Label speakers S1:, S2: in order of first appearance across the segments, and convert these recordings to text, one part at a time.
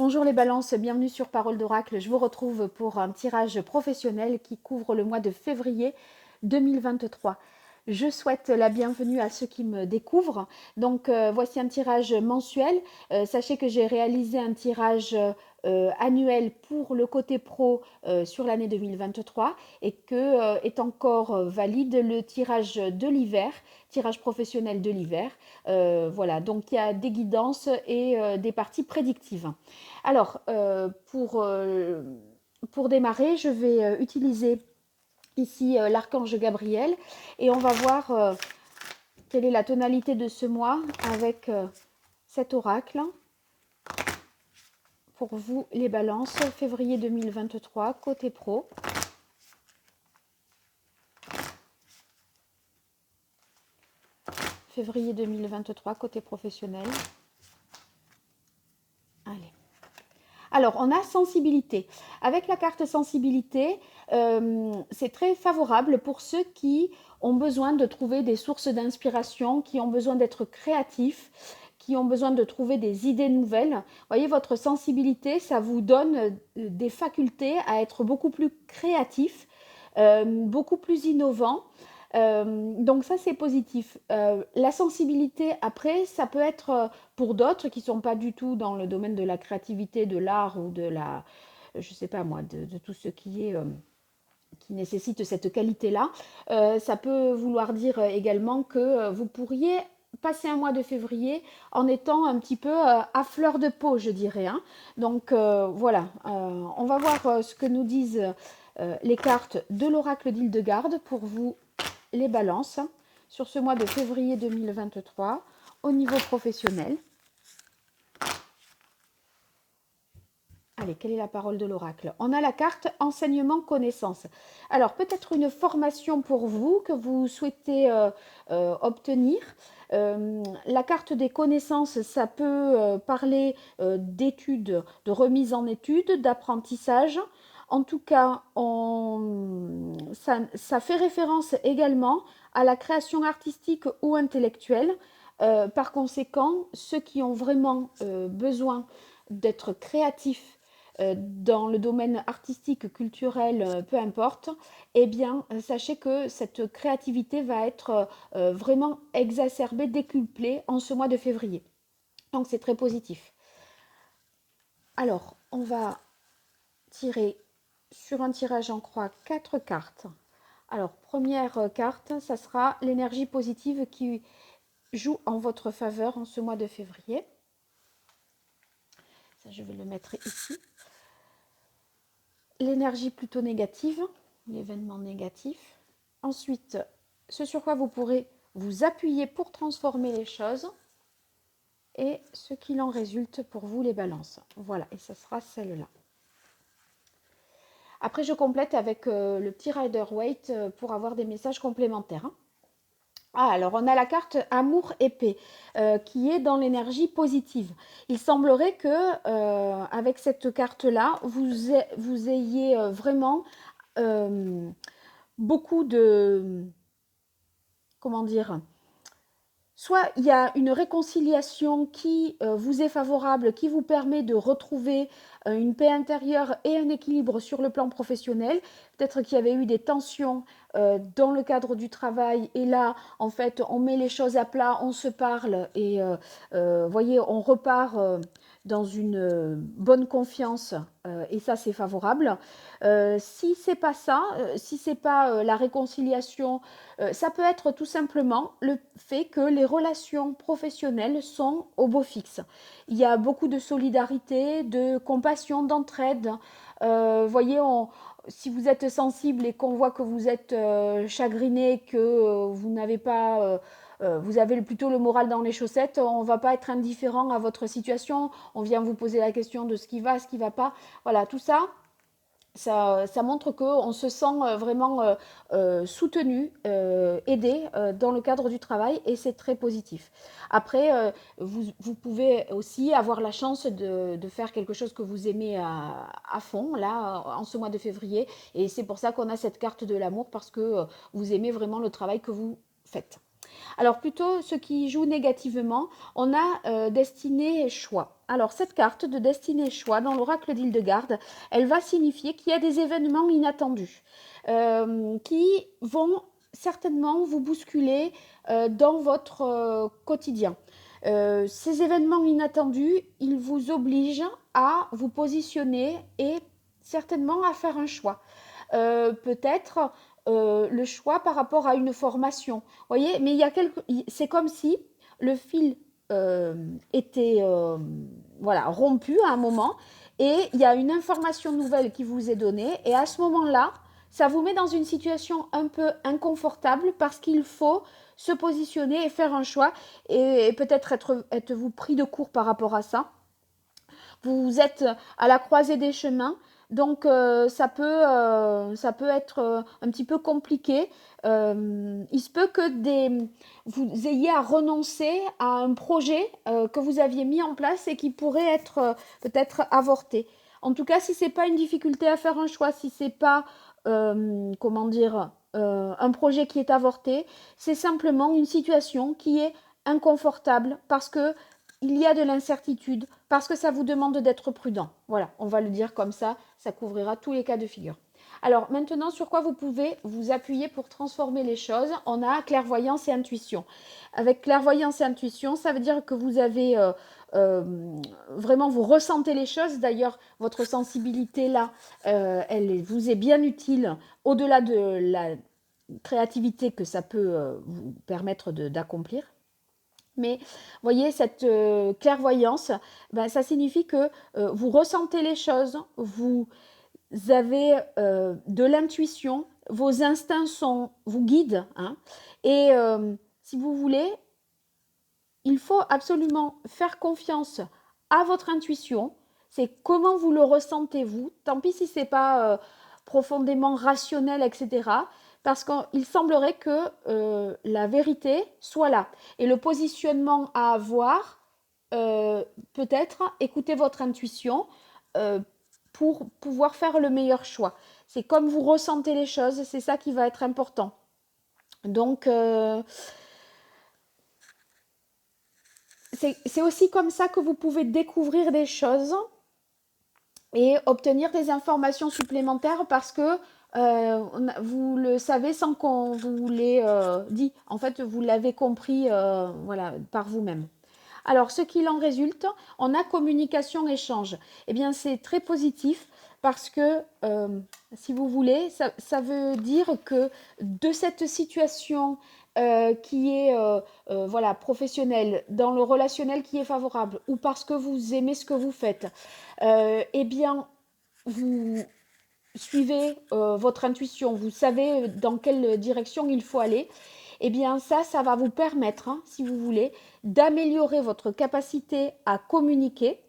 S1: Bonjour les balances, bienvenue sur Parole d'Oracle. Je vous retrouve pour un tirage professionnel qui couvre le mois de février 2023. Je souhaite la bienvenue à ceux qui me découvrent. Donc voici un tirage mensuel. Sachez que j'ai réalisé un tirage annuel pour le côté pro sur l'année 2023 et que est encore valide le tirage de l'hiver, tirage professionnel de l'hiver. Voilà, donc il y a des guidances et des parties prédictives. Alors, pour démarrer, je vais utiliser ici l'archange Gabriel et on va voir quelle est la tonalité de ce mois avec cet oracle. Pour vous, les balances, février 2023, côté pro. Février 2023, côté professionnel. Allez. Alors, on a sensibilité. Avec la carte sensibilité, c'est très favorable pour ceux qui ont besoin de trouver des sources d'inspiration, qui ont besoin d'être créatifs, qui ont besoin de trouver des idées nouvelles. Vous voyez, votre sensibilité, ça vous donne des facultés à être beaucoup plus créatif, beaucoup plus innovant. Donc ça c'est positif. La sensibilité après ça peut être pour d'autres qui sont pas du tout dans le domaine de la créativité, de l'art ou de la, je sais pas moi, de tout ce qui est qui nécessite cette qualité-là. Ça peut vouloir dire également que vous pourriez passer un mois de février en étant un petit peu à fleur de peau, je dirais. Hein. Donc voilà, on va voir ce que nous disent les cartes de l'oracle d'Île-de-Garde pour vous les balances sur ce mois de février 2023 au niveau professionnel. Allez, quelle est la parole de l'oracle? On a la carte enseignement connaissance. Alors, peut-être une formation pour vous que vous souhaitez obtenir. La carte des connaissances, ça peut parler d'études, de remise en études, d'apprentissage. En tout cas, ça fait référence également à la création artistique ou intellectuelle. Par conséquent, ceux qui ont vraiment besoin d'être créatifs dans le domaine artistique, culturel, peu importe, eh bien, sachez que cette créativité va être vraiment exacerbée, décuplée en ce mois de février. Donc, c'est très positif. Alors, on va tirer sur un tirage en croix 4 cartes. Alors, première carte, ça sera l'énergie positive qui joue en votre faveur en ce mois de février. Ça, je vais le mettre ici. L'énergie plutôt négative, l'événement négatif. Ensuite, ce sur quoi vous pourrez vous appuyer pour transformer les choses et ce qu'il en résulte pour vous les balances. Voilà, et ce sera celle-là. Après, je complète avec le petit Rider-Waite pour avoir des messages complémentaires. Hein. Ah, alors on a la carte Amour épée qui est dans l'énergie positive. Il semblerait que avec cette carte-là, vous ayez vraiment beaucoup de, comment dire, soit il y a une réconciliation qui vous est favorable, qui vous permet de retrouver une paix intérieure et un équilibre sur le plan professionnel. Peut-être qu'il y avait eu des tensions dans le cadre du travail et là, en fait, on met les choses à plat, on se parle et, voyez, on repart dans une bonne confiance et ça, c'est favorable. Si c'est pas ça, si c'est pas la réconciliation, ça peut être tout simplement le fait que les relations professionnelles sont au beau fixe. Il y a beaucoup de solidarité, de compassion, d'entraide. Voyez, si vous êtes sensible et qu'on voit que vous êtes chagriné, que vous n'avez pas, vous avez plutôt le moral dans les chaussettes, on ne va pas être indifférent à votre situation. On vient vous poser la question de ce qui va, ce qui ne va pas. Voilà, tout ça. Ça montre qu'on se sent vraiment soutenu, aidé dans le cadre du travail et c'est très positif. Après, vous pouvez aussi avoir la chance de faire quelque chose que vous aimez à fond, là, en ce mois de février. Et c'est pour ça qu'on a cette carte de l'amour parce que vous aimez vraiment le travail que vous faites. Alors plutôt, ce qui joue négativement, on a destinée choix. Alors, cette carte de destinée choix dans l'oracle d'Hildegarde, elle va signifier qu'il y a des événements inattendus qui vont certainement vous bousculer dans votre quotidien. Ces événements inattendus, ils vous obligent à vous positionner et certainement à faire un choix. Peut-être le choix par rapport à une formation. Vous voyez, mais c'est comme si le fil était voilà, rompu à un moment et il y a une information nouvelle qui vous est donnée et à ce moment-là, ça vous met dans une situation un peu inconfortable parce qu'il faut se positionner et faire un choix et peut-être être-vous pris de court par rapport à ça. Vous êtes à la croisée des chemins, donc ça peut être un petit peu compliqué. Il se peut que vous ayez à renoncer à un projet que vous aviez mis en place et qui pourrait être peut-être avorté. En tout cas, si c'est pas une difficulté à faire un choix, si c'est pas comment dire un projet qui est avorté, c'est simplement une situation qui est inconfortable parce que il y a de l'incertitude, parce que ça vous demande d'être prudent. Voilà, on va le dire comme ça couvrira tous les cas de figure. Alors maintenant, sur quoi vous pouvez vous appuyer pour transformer les choses? On a clairvoyance et intuition. Avec clairvoyance et intuition, ça veut dire que vous avez vraiment, vous ressentez les choses. D'ailleurs, votre sensibilité là, elle vous est bien utile au-delà de la créativité que ça peut vous permettre d'accomplir. Mais voyez, cette clairvoyance, ben, ça signifie que vous ressentez les choses, vous avez de l'intuition, vos instincts vous guident. Hein, et si vous voulez, il faut absolument faire confiance à votre intuition. C'est comment vous le ressentez vous. Tant pis si c'est pas profondément rationnel, etc. Parce qu'il semblerait que la vérité soit là. Et le positionnement à avoir, peut-être écouter votre intuition pour pouvoir faire le meilleur choix. C'est comme vous ressentez les choses, c'est ça qui va être important. Donc, c'est aussi comme ça que vous pouvez découvrir des choses et obtenir des informations supplémentaires parce que vous le savez sans qu'on vous l'ait dit. En fait, vous l'avez compris voilà, par vous-même. Alors, ce qu'il en résulte, on a communication, échange. Eh bien, c'est très positif parce que, si vous voulez, ça veut dire que de cette situation qui est voilà, professionnelle, dans le relationnel qui est favorable, ou parce que vous aimez ce que vous faites, eh bien, vous suivez votre intuition, vous savez dans quelle direction il faut aller, eh bien ça va vous permettre, hein, si vous voulez, d'améliorer votre capacité à communiquer.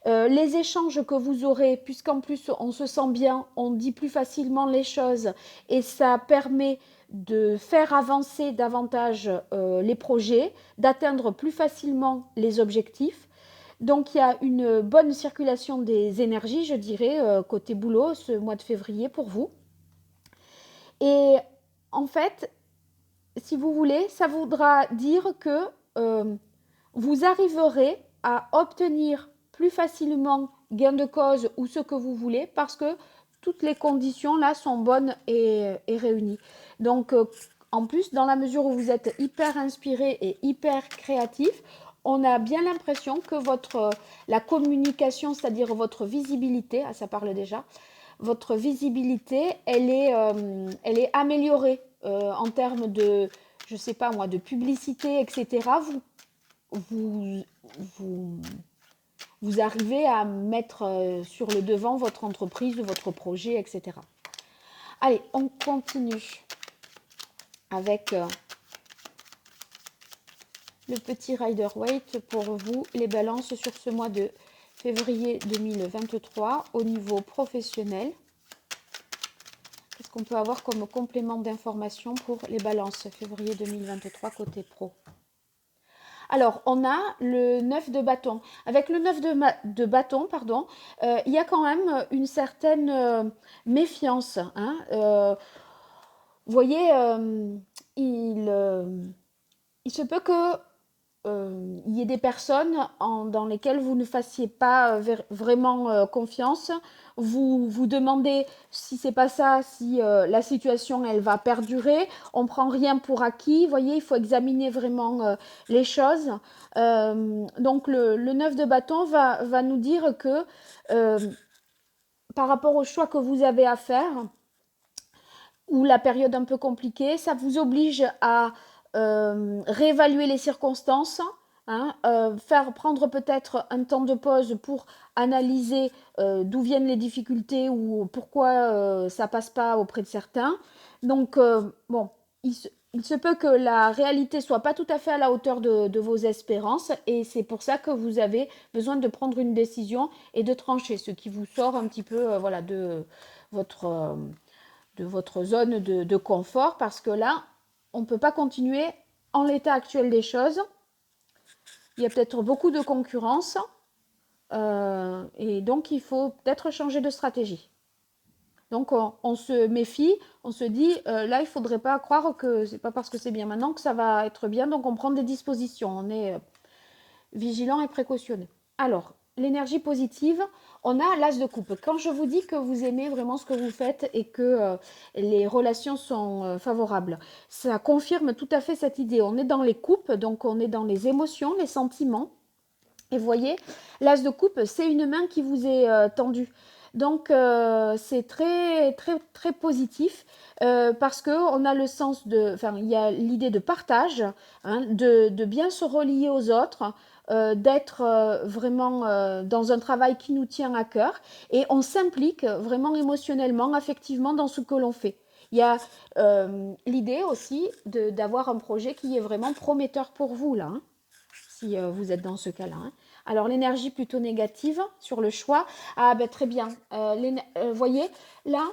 S1: Les échanges que vous aurez, puisqu'en plus on se sent bien, on dit plus facilement les choses et ça permet de faire avancer davantage les projets, d'atteindre plus facilement les objectifs. Donc il y a une bonne circulation des énergies, je dirais, côté boulot, ce mois de février pour vous. Et en fait, si vous voulez, ça voudra dire que vous arriverez à obtenir plus facilement gain de cause ou ce que vous voulez parce que toutes les conditions là sont bonnes et réunies. Donc en plus, dans la mesure où vous êtes hyper inspiré et hyper créatif, on a bien l'impression que la communication, c'est-à-dire votre visibilité, ça parle déjà, votre visibilité, elle est améliorée en termes de, je sais pas moi, de publicité, etc. Vous, vous, vous arrivez à mettre sur le devant votre entreprise ou votre projet, etc. Allez, on continue avec le petit Rider-Waite pour vous, les balances sur ce mois de février 2023 au niveau professionnel. Qu'est-ce qu'on peut avoir comme complément d'information pour les balances février 2023 côté pro? Alors, on a le 9 de bâton. Avec le 9 de bâton, pardon, il y a quand même une certaine méfiance. Hein. Vous voyez, il se peut que il y ait des personnes dans lesquelles vous ne fassiez pas vraiment confiance. Vous vous demandez si c'est pas ça, si la situation elle va perdurer. On prend rien pour acquis. Vous voyez, il faut examiner vraiment les choses. Donc le 9 de bâton va nous dire que euh, par rapport au choix que vous avez à faire, ou la période un peu compliquée, ça vous oblige à réévaluer les circonstances, hein, faire prendre peut-être un temps de pause pour analyser d'où viennent les difficultés ou pourquoi ça passe pas auprès de certains. Donc bon, il se peut que la réalité soit pas tout à fait à la hauteur de vos espérances et c'est pour ça que vous avez besoin de prendre une décision et de trancher, ce qui vous sort un petit peu voilà, votre, euh, de votre zone de confort parce que là, on ne peut pas continuer en l'état actuel des choses. Il y a peut-être beaucoup de concurrence et donc il faut peut-être changer de stratégie. Donc on se méfie, on se dit là il ne faudrait pas croire que c'est pas parce que c'est bien maintenant que ça va être bien, donc on prend des dispositions, on est vigilant et précautionneux. Alors, l'énergie positive, on a l'as de coupe. Quand je vous dis que vous aimez vraiment ce que vous faites et que les relations sont favorables, ça confirme tout à fait cette idée. On est dans les coupes, donc on est dans les émotions, les sentiments. Et vous voyez, l'as de coupe, c'est une main qui vous est tendue. Donc c'est très très très positif parce que on a le sens de, enfin il y a l'idée de partage, hein, de bien se relier aux autres, d'être vraiment dans un travail qui nous tient à cœur et on s'implique vraiment émotionnellement, affectivement dans ce que l'on fait. Il y a l'idée aussi d'avoir un projet qui est vraiment prometteur pour vous là, hein, si vous êtes dans ce cas-là, hein. Alors l'énergie plutôt négative sur le choix, ah ben très bien, voyez, là,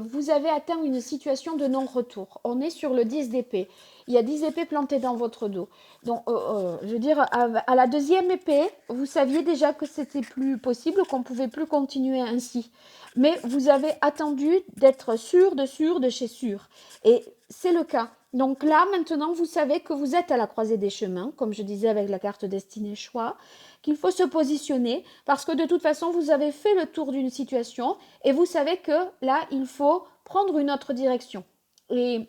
S1: vous avez atteint une situation de non-retour. On est sur le 10 d'épée. Il y a 10 épées plantées dans votre dos. Donc, je veux dire, à la deuxième épée, vous saviez déjà que c'était plus possible, qu'on pouvait plus continuer ainsi. Mais vous avez attendu d'être sûr de chez sûr. Et c'est le cas. Donc là, maintenant, vous savez que vous êtes à la croisée des chemins, comme je disais avec la carte destinée choix, qu'il faut se positionner parce que de toute façon, vous avez fait le tour d'une situation et vous savez que là, il faut prendre une autre direction. Et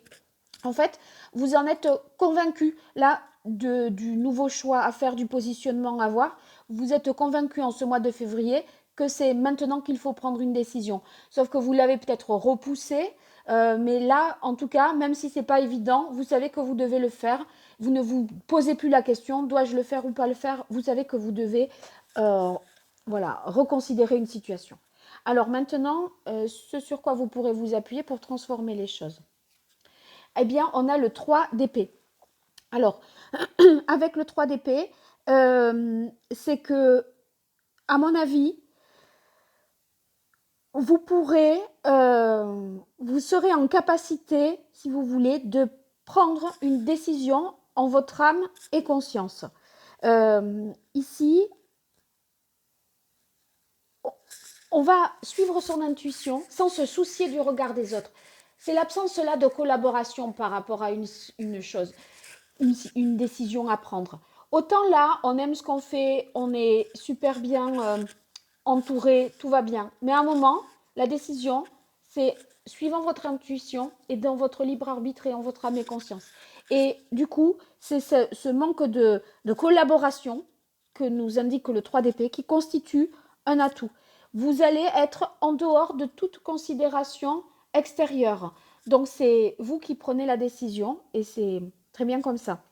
S1: en fait, vous en êtes convaincu là du nouveau choix à faire, du positionnement à avoir. Vous êtes convaincu en ce mois de février que c'est maintenant qu'il faut prendre une décision. Sauf que vous l'avez peut-être repoussé, mais là, en tout cas, même si c'est pas évident, vous savez que vous devez le faire. Vous ne vous posez plus la question, dois-je le faire ou pas le faire. Vous savez que vous devez, voilà, reconsidérer une situation. Alors maintenant, ce sur quoi vous pourrez vous appuyer pour transformer les choses. Eh bien, on a le 3 d'épée. Alors, avec le 3 d'épée, c'est que, à mon avis, vous pourrez, vous serez en capacité, si vous voulez, de prendre une décision en votre âme et conscience. Ici, on va suivre son intuition sans se soucier du regard des autres. C'est l'absence là de collaboration par rapport à une chose, une décision à prendre. Autant là, on aime ce qu'on fait, on est super bien entouré, tout va bien. Mais à un moment, la décision, c'est suivant votre intuition et dans votre libre arbitre et en votre âme et conscience. Et du coup, c'est ce manque de collaboration que nous indique le 3 d'épée qui constitue un atout. Vous allez être en dehors de toute considération extérieure. Donc c'est vous qui prenez la décision et c'est très bien comme ça.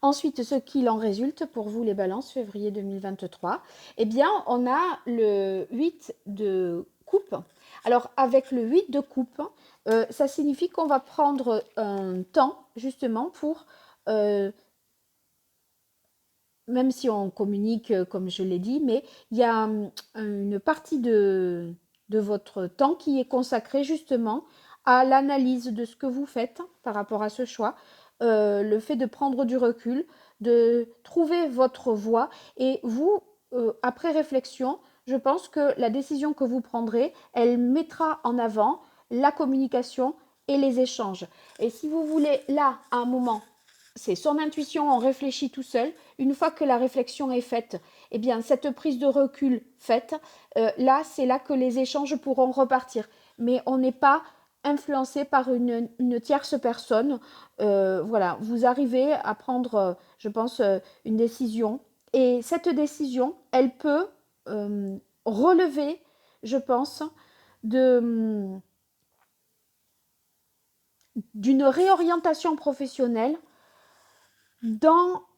S1: Ensuite, ce qu'il en résulte pour vous les balances février 2023, eh bien, on a le 8 de coupe. Alors, avec le 8 de coupe, ça signifie qu'on va prendre un temps justement pour, même si on communique comme je l'ai dit, mais il y a une partie de votre temps qui est consacrée justement à l'analyse de ce que vous faites par rapport à ce choix, le fait de prendre du recul, de trouver votre voie. Et vous, après réflexion, je pense que la décision que vous prendrez, elle mettra en avant la communication et les échanges. Et si vous voulez, là, à un moment, c'est son intuition, on réfléchit tout seul. Une fois que la réflexion est faite, eh bien, cette prise de recul faite, là, c'est là que les échanges pourront repartir. Mais on n'est pas influencé par une tierce personne. Voilà, vous arrivez à prendre, je pense, une décision. Et cette décision, elle peut relever, je pense, de, d'une réorientation professionnelle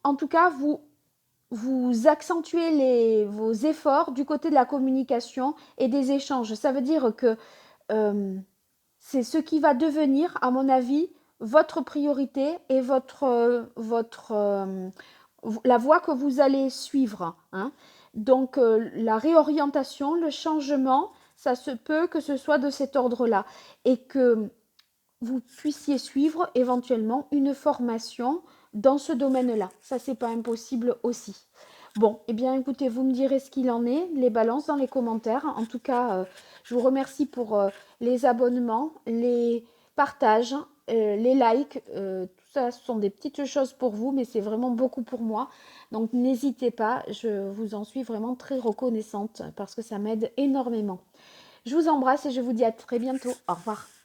S1: en tout cas, vous accentuez vos efforts du côté de la communication et des échanges. Ça veut dire que euh, c'est ce qui va devenir, à mon avis, votre priorité et la voie que vous allez suivre. Hein. Donc, la réorientation, le changement, ça se peut que ce soit de cet ordre-là et que vous puissiez suivre éventuellement une formation dans ce domaine-là. Ça, c'est pas impossible aussi. Bon, eh bien, écoutez, vous me direz ce qu'il en est, les balances dans les commentaires. En tout cas, je vous remercie pour les abonnements, les partages, les likes. Tout ça, ce sont des petites choses pour vous, mais c'est vraiment beaucoup pour moi. Donc, n'hésitez pas, je vous en suis vraiment très reconnaissante parce que ça m'aide énormément. Je vous embrasse et je vous dis à très bientôt. Au revoir.